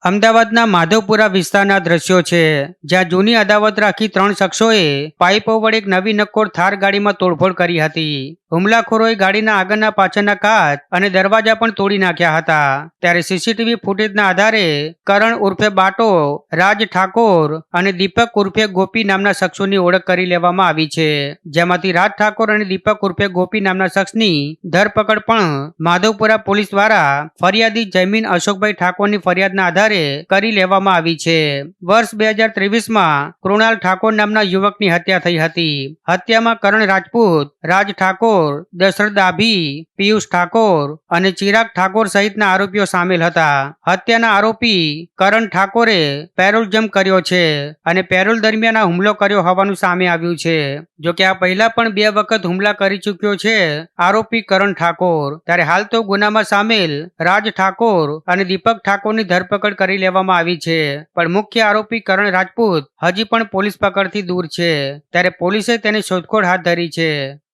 અમદાવાદના માધવપુરા વિસ્તારના દ્રશ્યો છે, જ્યાં જૂની અદાવત રાખી 3 શખ્સોએ પાઇપો વડે એક નવી નક્કોર થાર ગાડીમાં તોડફોડ કરી હતી. હુમલાખોરોએ ગાડીના આગળના પાછળના કાચ અને દરવાજા પણ તોડી નાખ્યા હતા. ત્યારે સીસીટીવી ફૂટેજના આધારે કરણ ઉર્ફે બાટો, રાજ ઠાકોર અને દીપક ઉર્ફે ગોપી નામના શખ્સોની ઓળખ કરી લેવામાં આવી છે. જેમાંથી રાજ ઠાકોર અને દીપક ઉર્ફે ગોપી નામના શખ્સની ધરપકડ પણ માધવપુરા પોલીસ દ્વારા ફરિયાદી જયમીન અશોકભાઈ ઠાકોરની ફરિયાદના આધારે કરી લેવામાં આવી છે. વર્ષ 2023માં કૃણાલ ઠાકોર નામના યુવકની હત્યા થઈ હતી. હત્યામાં કરણ રાજપૂત, રાજ ઠાકોર, દશરથ ડાભી, પિયુષ ઠાકોર અને ચિરાગ ઠાકોર સહિતના આરોપીઓ સામેલ હતા. હત્યાના આરોપી કરણ ઠાકોરે પેરોલ જમ્પ કર્યો છે અને પેરોલ દરમિયાન આ હુમલો કર્યો હોવાનું સામે આવ્યું છે. જો કે આ પહેલા પણ 2 વખત હુમલા કરી ચૂક્યો છે આરોપી કરણ ઠાકોર. ત્યારે હાલ તો ગુનામાં સામેલ રાજ ઠાકોર અને દીપક ઠાકોરની ધરપકડ કરી લેવામાં આવી છે, પણ મુખ્ય આરોપી કરણ રાજપૂત હજી પણ પોલીસ પકડથી દૂર છે. ત્યારે પોલીસે તેની શોધખોળ હાથ ધરી છે.